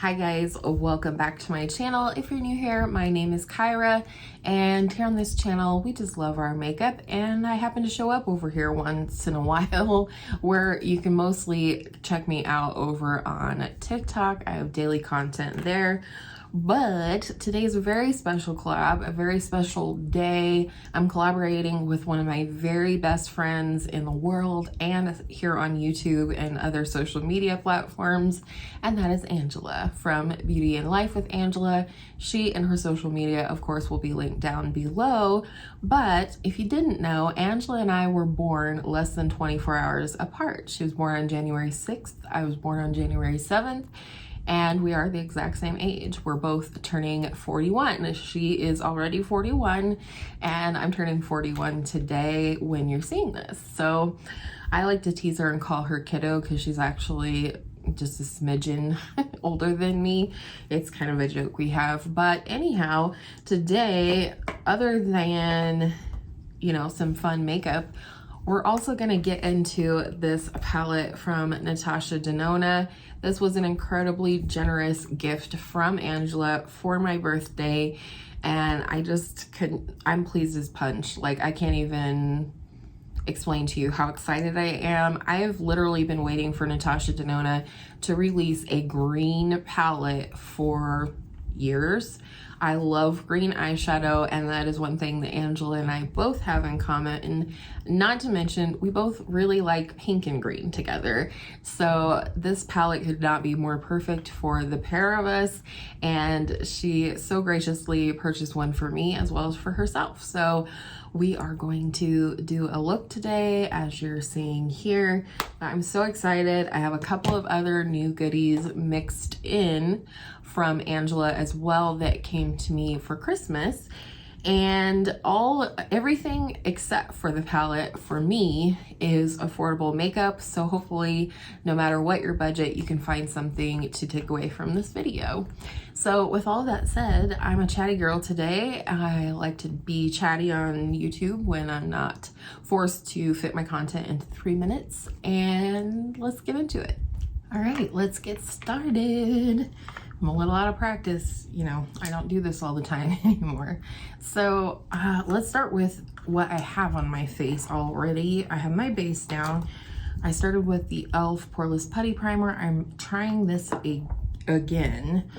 Hi guys, welcome back to my channel. If you're new here, my name is Kyra, and here on this channel we just love our makeup, and I happen to show up over here once in a while where you can mostly check me out over on TikTok. I have daily content there. But today is a very special collab, a very special day. I'm collaborating with one of my very best friends in the world and here on YouTube and other social media platforms, and that is Angela from Beauty and Life with Angela. She and her social media, of course, will be linked down below. But if you didn't know, Angela and I were born less than 24 hours apart. She was born on January 6th. I was born on January 7th. And we are the exact same age. We're both turning 41. She is already 41 and I'm turning 41 today when you're seeing this. So I like to tease her and call her kiddo because she's actually just a smidgen older than me. It's kind of a joke we have. But anyhow, today, other than, you know, some fun makeup, we're also gonna get into this palette from Natasha Denona. This was an incredibly generous gift from Angela for my birthday, and I'm pleased as punch. Like, I can't even explain to you how excited I am. I have literally been waiting for Natasha Denona to release a green palette for years. I love green eyeshadow, and that is one thing that Angela and I both have in common, and not to mention we both really like pink and green together. So this palette could not be more perfect for the pair of us, and she so graciously purchased one for me as well as for herself. So we are going to do a look today, as you're seeing here. I'm so excited. I have a couple of other new goodies mixed in from Angela as well that came to me for Christmas, and everything except for the palette for me is affordable makeup. So hopefully, no matter what your budget, you can find something to take away from this video. So with all that said, I'm a chatty girl today. I like to be chatty on YouTube when I'm not forced to fit my content into 3 minutes, and let's get into it. All right, let's get started. I'm a little out of practice, you know, I don't do this all the time anymore. So let's start with what I have on my face already. I have my base down. I started with the e.l.f. Poreless Putty Primer. I'm trying this again.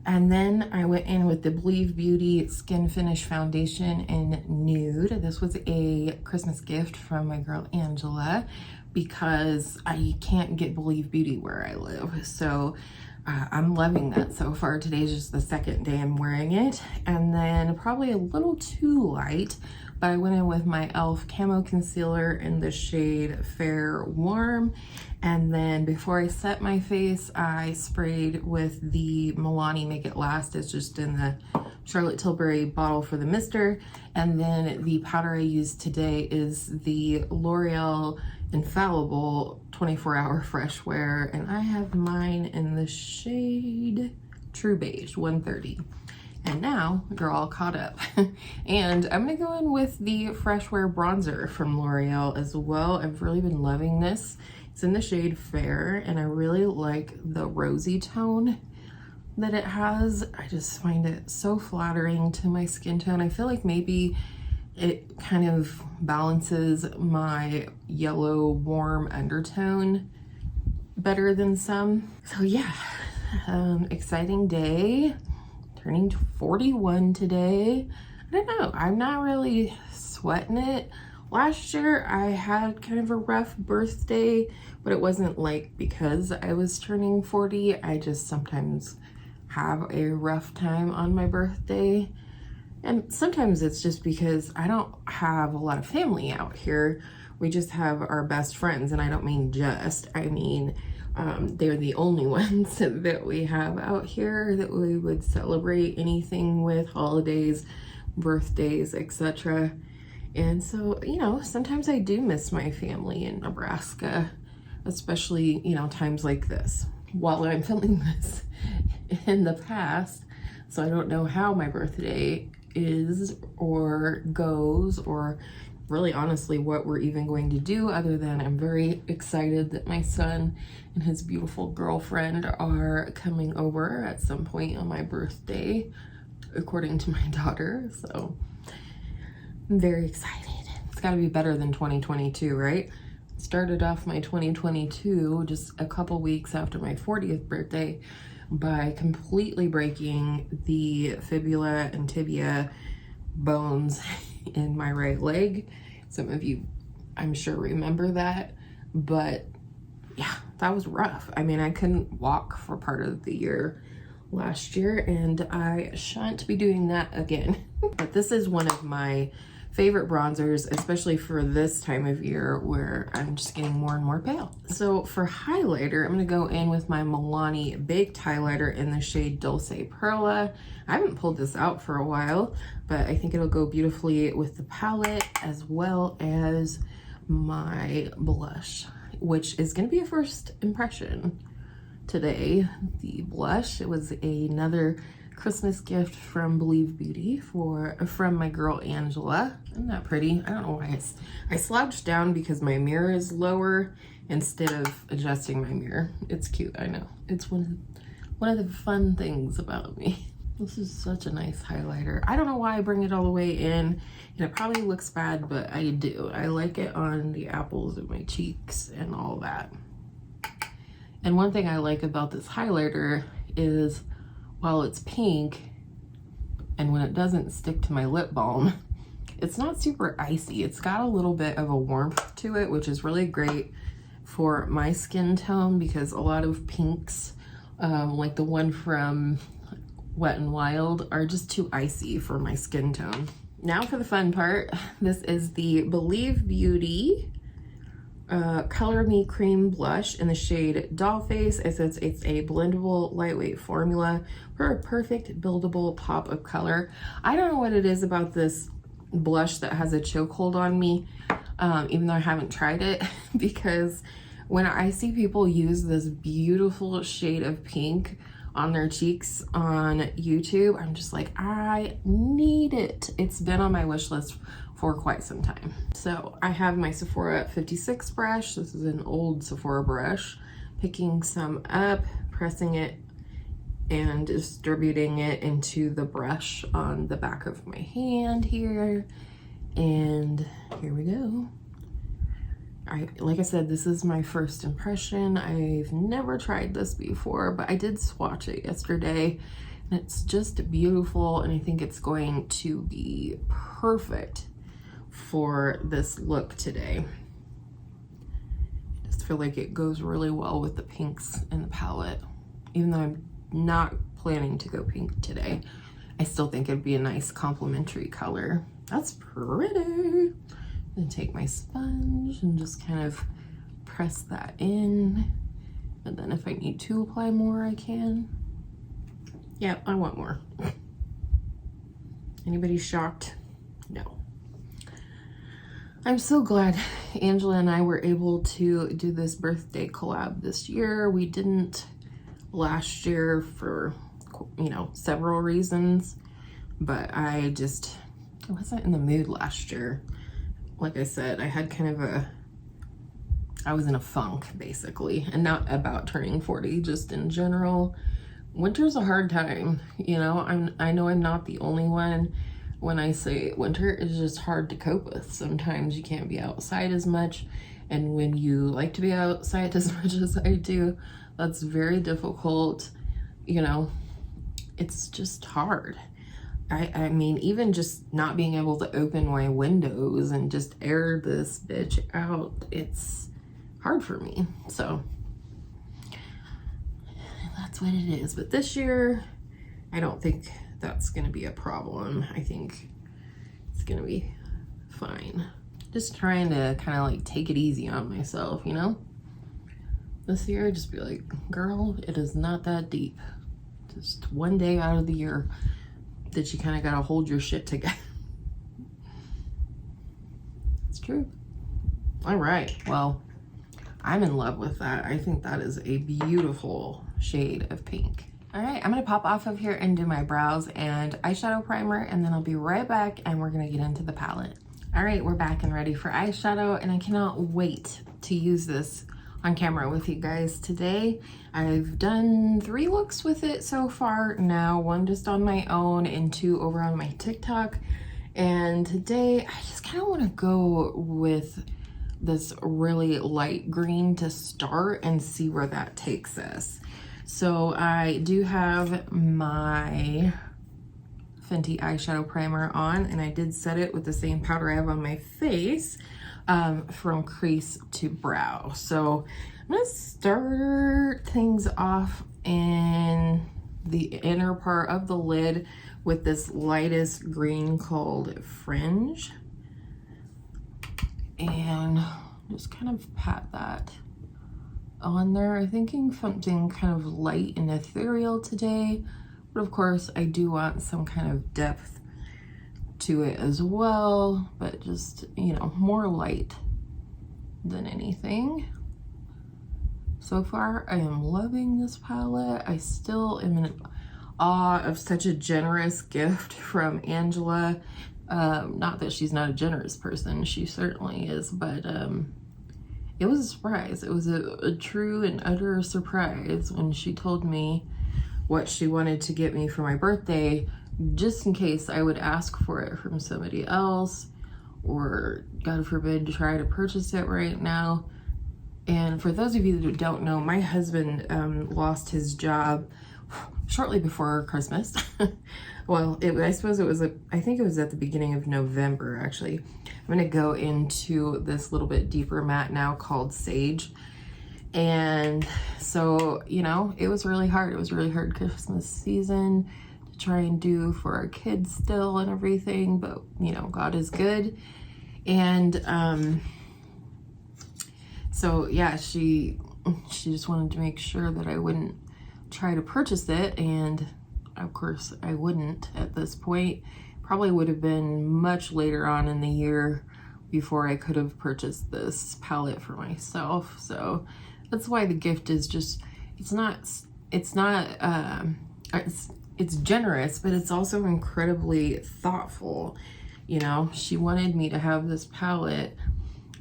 And then I went in with the BeautyandLifewithAngela Skin Finish Foundation in Nude. This was a Christmas gift from my girl Angela because I can't get BeautyandLifewithAngela where I live. So I'm loving that so far. Today's just the second day I'm wearing it. And then probably a little too light, but I went in with my e.l.f. Camo Concealer in the shade Fair Warm. And then before I set my face, I sprayed with the Milani Make It Last. It's just in the Charlotte Tilbury bottle for the mister. And then the powder I used today is the L'Oreal Infallible 24-hour Freshwear, and I have mine in the shade True Beige 130. And now we're all caught up. And I'm gonna go in with the Freshwear bronzer from L'Oreal as well. I've really been loving this. It's in the shade Fair, and I really like the rosy tone that it has. I just find it so flattering to my skin tone. I feel like maybe it kind of balances my yellow warm undertone better than some. So yeah, exciting day. Turning 41 today. I don't know, I'm not really sweating it. Last year I had kind of a rough birthday, but it wasn't like because I was turning 40. I just sometimes have a rough time on my birthday. And sometimes it's just because I don't have a lot of family out here. We just have our best friends, and I don't mean just, I mean they're the only ones that we have out here that we would celebrate anything with, holidays, birthdays, etc. And so, you know, sometimes I do miss my family in Nebraska, especially, you know, times like this. While I'm filming this in the past, so I don't know how my birthday is or goes, or really honestly what we're even going to do, other than I'm very excited that my son and his beautiful girlfriend are coming over at some point on my birthday, according to my daughter. So I'm very excited. It's got to be better than 2022, right? Started off my 2022 just a couple weeks after my 40th birthday by completely breaking the fibula and tibia bones in my right leg. Some of you, I'm sure, remember that, but yeah, that was rough. I mean, I couldn't walk for part of the year last year, and I shan't be doing that again. But this is one of my favorite bronzers, especially for this time of year where I'm just getting more and more pale. So for highlighter, I'm gonna go in with my Milani Baked Highlighter in the shade Dolce Perla. I haven't pulled this out for a while, but I think it'll go beautifully with the palette as well as my blush, which is gonna be a first impression today. The blush, it was another Christmas gift from Believe Beauty from my girl Angela. Isn't that pretty? I don't know why I slouched down because my mirror is lower instead of adjusting my mirror. It's cute, I know. It's one of the fun things about me. This is such a nice highlighter. I don't know why I bring it all the way in, and it probably looks bad, but I do. I like it on the apples of my cheeks and all that. And one thing I like about this highlighter is, while it's pink, and when it doesn't stick to my lip balm, it's not super icy. It's got a little bit of a warmth to it, which is really great for my skin tone, because a lot of pinks, like the one from Wet n Wild, are just too icy for my skin tone. Now for the fun part. This is the Believe Beauty Color Me Cream Blush in the shade Dollface. It says it's a blendable, lightweight formula for a perfect buildable pop of color. I don't know what it is about this blush that has a chokehold on me, even though I haven't tried it, because when I see people use this beautiful shade of pink on their cheeks on YouTube, I'm just like, I need it. It's been on my wish list for quite some time. So I have my Sephora 56 brush. This is an old Sephora brush. Picking some up, pressing it, and distributing it into the brush on the back of my hand here. And here we go. Like I said, this is my first impression. I've never tried this before, but I did swatch it yesterday, and it's just beautiful, and I think it's going to be perfect for this look today. I just feel like it goes really well with the pinks in the palette. Even though I'm not planning to go pink today, I still think it'd be a nice complementary color. That's pretty. And take my sponge and just kind of press that in. And then if I need to apply more, I can. Yeah, I want more. Anybody shocked? No. I'm so glad Angela and I were able to do this birthday collab this year. We didn't last year for, you know, several reasons, but I wasn't in the mood last year. Like I said, I had kind of I was in a funk basically, and not about turning 40, just in general. Winter's a hard time, you know. I know I'm not the only one when I say winter is just hard to cope with. Sometimes you can't be outside as much, and when you like to be outside as much as I do, that's very difficult, you know. It's just hard. I mean, even just not being able to open my windows and just air this bitch out, it's hard for me. So that's what it is. But this year, I don't think that's gonna be a problem. I think it's gonna be fine. Just trying to kind of like take it easy on myself, you know? This year, just be like, girl, it is not that deep. Just one day out of the year that you kind of gotta hold your shit together. It's true. All right, well, I'm in love with that. I think that is a beautiful shade of pink. All right, I'm gonna pop off of here and do my brows and eyeshadow primer, and then I'll be right back and we're gonna get into the palette. All right, we're back and ready for eyeshadow, and I cannot wait to use this on camera with you guys today. I've done 3 looks with it so far now, 1 just on my own and 2 over on my TikTok. And today I just kind of want to go with this really light green to start and see where that takes us. So I do have my Fenty eyeshadow primer on, and I did set it with the same powder I have on my face, from crease to brow. So I'm gonna start things off in the inner part of the lid with this lightest green called Fringe, and just kind of pat that on there. I'm thinking something kind of light and ethereal today, but of course I do want some kind of depth to it as well, but just, you know, more light than anything. So far I am loving this palette. I still am in awe of such a generous gift from Angela. Not that she's not a generous person, she certainly is, but it was a surprise. It was a true and utter surprise when she told me what she wanted to get me for my birthday, just in case I would ask for it from somebody else, or God forbid try to purchase it right now. And for those of you that don't know, my husband lost his job shortly before Christmas. Well, I suppose it was, I think it was at the beginning of November, actually. I'm gonna go into this little bit deeper matte now called Sage. And so, you know, it was really hard. It was really hard Christmas season to try and do for our kids still and everything, but you know, God is good. And so yeah, she just wanted to make sure that I wouldn't try to purchase it, and of course I wouldn't at this point. Probably would have been much later on in the year before I could have purchased this palette for myself. So that's why the gift is just, it's generous, but it's also incredibly thoughtful. You know, she wanted me to have this palette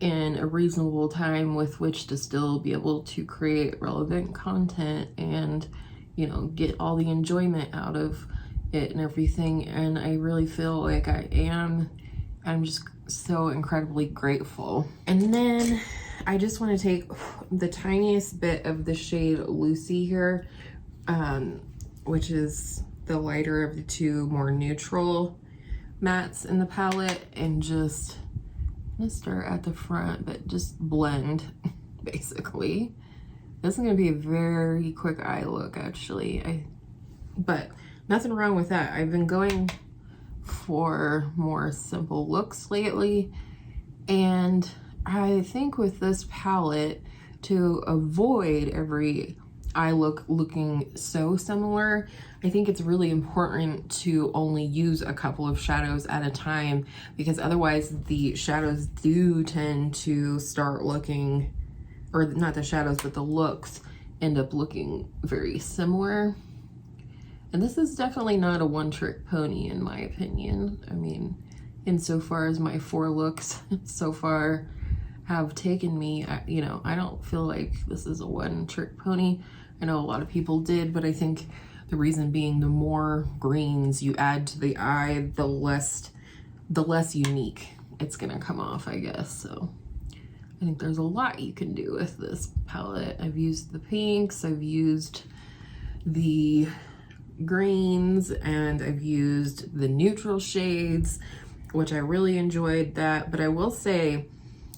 in a reasonable time with which to still be able to create relevant content and, you know, get all the enjoyment out of it and everything. And I really feel like I'm just so incredibly grateful. And then I just want to take the tiniest bit of the shade Lucy here, which is the lighter of the 2 more neutral mattes in the palette, and just start at the front, but just blend basically. This is going to be a very quick eye look, actually. But nothing wrong with that. I've been going for more simple looks lately, and I think with this palette, to avoid every eye look looking so similar, I think it's really important to only use a couple of shadows at a time, because otherwise the shadows do tend to start looking, or not the shadows, but the looks end up looking very similar. And this is definitely not a one-trick pony in my opinion. I mean, insofar as my 4 looks so far have taken me, you know, I don't feel like this is a one-trick pony. I know a lot of people did, but I think the reason being, the more greens you add to the eye, the less unique it's gonna come off, I guess. So I think there's a lot you can do with this palette. I've used the pinks, I've used the greens, and I've used the neutral shades, which I really enjoyed that. But I will say,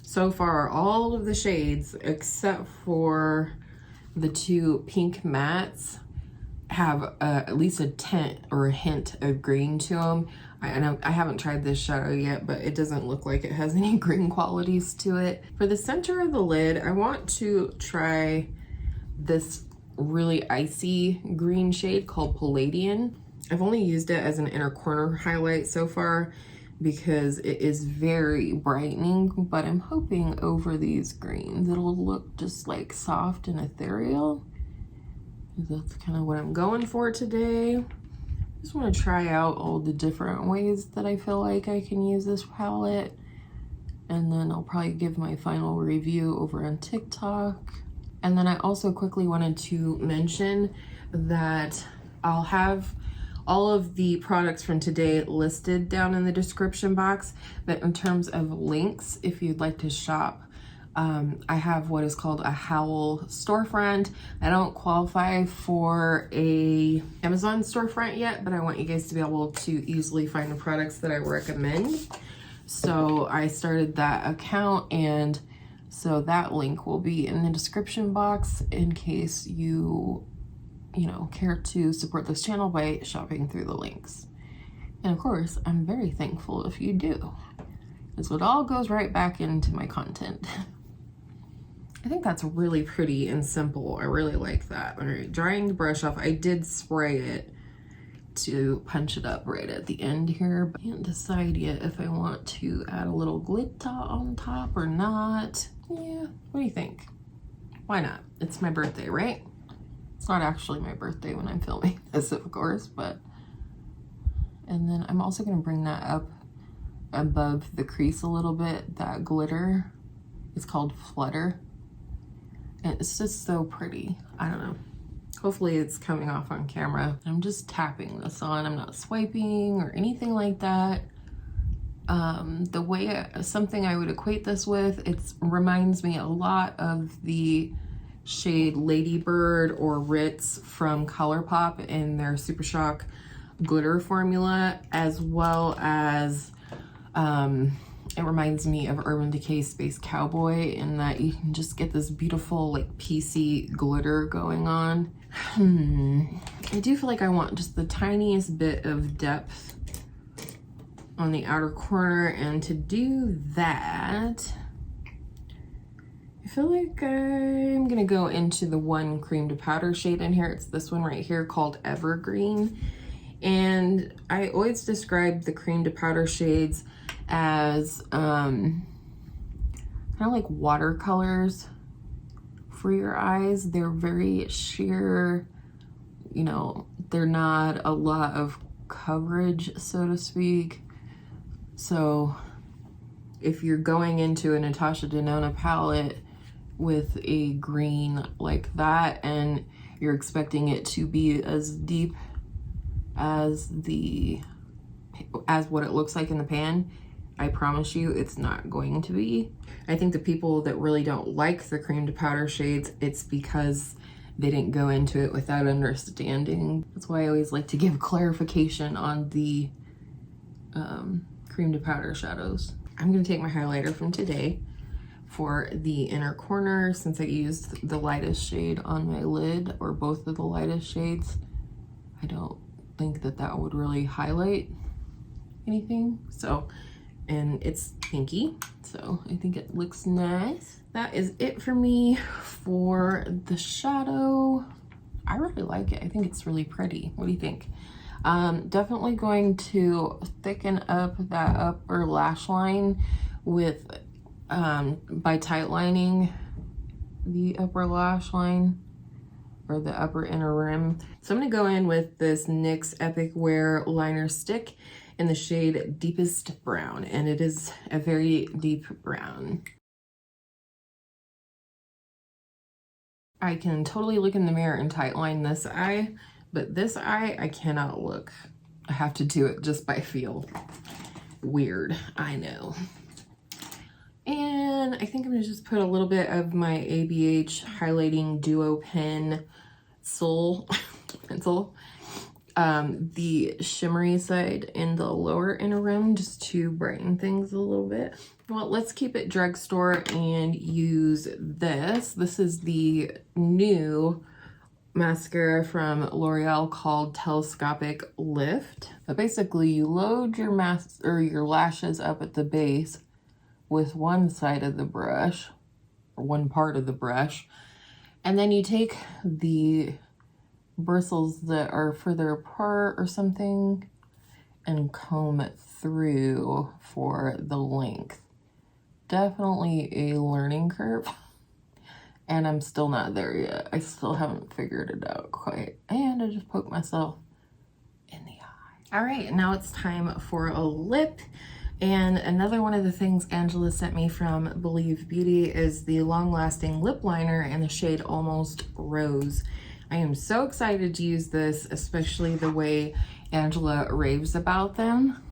so far, all of the shades except for the 2 pink mattes have at least a tint or a hint of green to them. I haven't tried this shadow yet, but it doesn't look like it has any green qualities to it. For the center of the lid, I want to try this really icy green shade called Palladian. I've only used it as an inner corner highlight so far because it is very brightening, but I'm hoping over these greens it'll look just like soft and ethereal. That's kind of what I'm going for today. Just want to try out all the different ways that I feel like I can use this palette. and then I'll probably give my final review over on TikTok. And then I also quickly wanted to mention that I'll have all of the products from today listed down in the description box, but in terms of links, if you'd like to shop, I have what is called a Howl storefront. I don't qualify for a Amazon storefront yet, but I want you guys to be able to easily find the products that I recommend. So I started that account, and so that link will be in the description box in case you know, care to support this channel by shopping through the links. And of course, I'm very thankful if you do, because it all goes right back into my content. I think that's really pretty and simple. I really like that. All right, drying the brush off. I did spray it to punch it up right at the end here, but I can't decide yet if I want to add a little glitter on top or not. Yeah, what do you think? Why not? It's my birthday, right? It's not actually my birthday when I'm filming this, of course, but... And then I'm also gonna bring that up above the crease a little bit, that glitter. It's called Flutter. And it's just so pretty. I don't know. Hopefully it's coming off on camera. I'm just tapping this on. I'm not swiping or anything like that. The way something I would equate this with, it reminds me a lot of the shade Ladybird or Ritz from ColourPop in their Super Shock glitter formula, as well as it reminds me of Urban Decay Space Cowboy, in that you can just get this beautiful like PC glitter going on. I do feel like I want just the tiniest bit of depth on the outer corner, and to do that, I feel like I'm gonna go into the one cream to powder shade in here. It's this one right here called Evergreen. And I always describe the cream to powder shades as kind of like watercolors for your eyes. They're very sheer, you know, they're not a lot of coverage, so to speak. So if you're going into a Natasha Denona palette with a green like that and you're expecting it to be as deep as what it looks like in the pan, I promise you it's not going to be. I think the people that really don't like the cream to powder shades, it's because they didn't go into it without understanding. That's why I always like to give clarification on the cream to powder shadows. I'm gonna take my highlighter from today for the inner corner, since I used the lightest shade on my lid, or both of the lightest shades. I don't think that that would really highlight anything. So, and it's pinky, so I think it looks nice. That is it for me for the shadow. I really like it. I think it's really pretty. What do you think? Definitely going to thicken up that upper lash line with by tightlining the upper lash line, or the upper inner rim. So I'm gonna go in with this NYX Epic Wear liner stick in the shade Deepest Brown, and it is a very deep brown. I can totally look in the mirror and tightline this eye, but this eye I cannot look. I have to do it just by feel. Weird, I know. And I think I'm gonna just put a little bit of my ABH highlighting duo pen pencil, the shimmery side in the lower inner rim, just to brighten things a little bit. Well, let's keep it drugstore and use this. This is the new mascara from L'Oreal called Telescopic Lift. But basically you load your your lashes up at the base with one side of the brush, or one part of the brush, and then you take the bristles that are further apart or something and comb it through for the length. Definitely a learning curve, and I'm still not there yet. I still haven't figured it out quite. And I just poked myself in the eye. All right, now it's time for a lip. And another one of the things Angela sent me from Believe Beauty is the long-lasting lip liner in the shade Almost Rose. I am so excited to use this, especially the way Angela raves about them.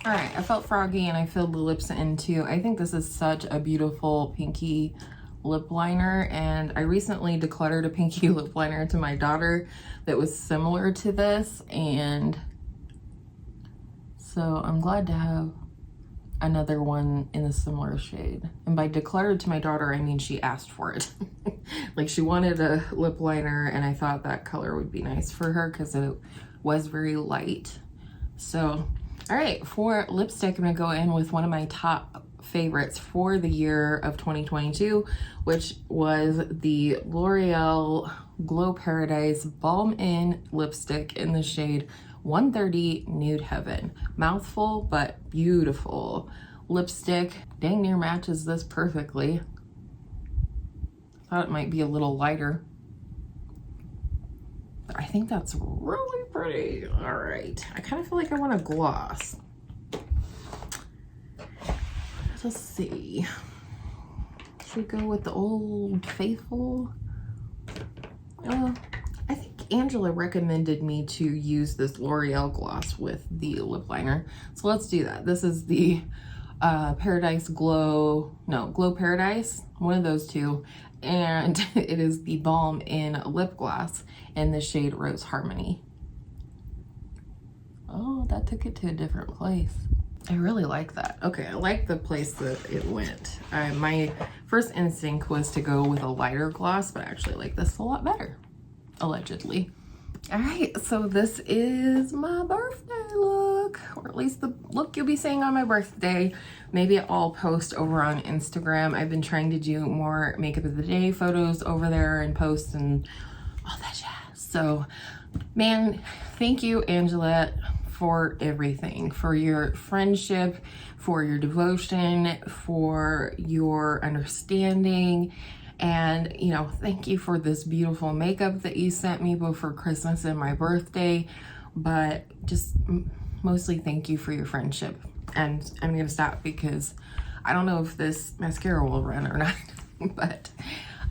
All right, I felt froggy and I filled the lips in too. I think this is such a beautiful pinky lip liner, and I recently decluttered a pinky lip liner to my daughter that was similar to this, and so I'm glad to have another one in a similar shade. And by decluttered to my daughter, I mean she asked for it. Like, she wanted a lip liner and I thought that color would be nice for her because it was very light. So all right, for lipstick, I'm gonna go in with one of my top favorites for the year of 2022, which was the L'Oreal Glow Paradise Balm In lipstick in the shade 130 Nude Heaven. Mouthful, but beautiful lipstick. Dang near matches this perfectly. Thought it might be a little lighter. I think that's really pretty. All right, I kind of feel like I want a gloss. Let's see. Should we go with the Old Faithful? I think Angela recommended me to use this L'Oreal gloss with the lip liner, so let's do that. This is the Paradise Glow, no, Glow Paradise, one of those two, and it is the Balm In lip gloss in the shade Rose Harmony. Oh, that took it to a different place. I really like that. Okay, I like the place that it went. My first instinct was to go with a lighter gloss, but I actually like this a lot better, allegedly. All right, so this is my birthday look, or at least the look you'll be seeing on my birthday. Maybe I'll post over on Instagram. I've been trying to do more makeup of the day photos over there and posts and all that jazz. So, man, thank you, Angela, for everything, for your friendship, for your devotion, for your understanding. And, you know, thank you for this beautiful makeup that you sent me both for Christmas and my birthday, but just mostly thank you for your friendship. And I'm gonna stop because I don't know if this mascara will run or not, but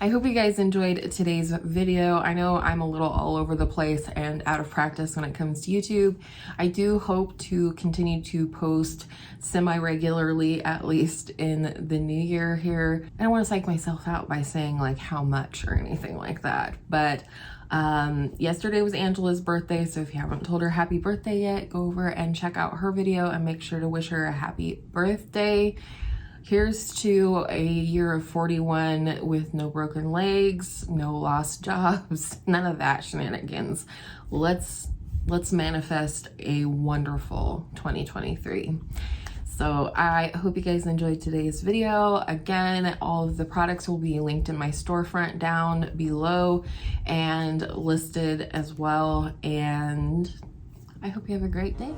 I hope you guys enjoyed today's video. I know I'm a little all over the place and out of practice when it comes to YouTube. I do hope to continue to post semi-regularly, at least in the new year here. I don't want to psych myself out by saying like how much or anything like that, but yesterday was Angela's birthday, so if you haven't told her happy birthday yet, go over and check out her video and make sure to wish her a happy birthday. Here's to a year of 41 with no broken legs, no lost jobs, none of that shenanigans. Let's manifest a wonderful 2023. So I hope you guys enjoyed today's video. Again, all of the products will be linked in my storefront down below and listed as well. And I hope you have a great day.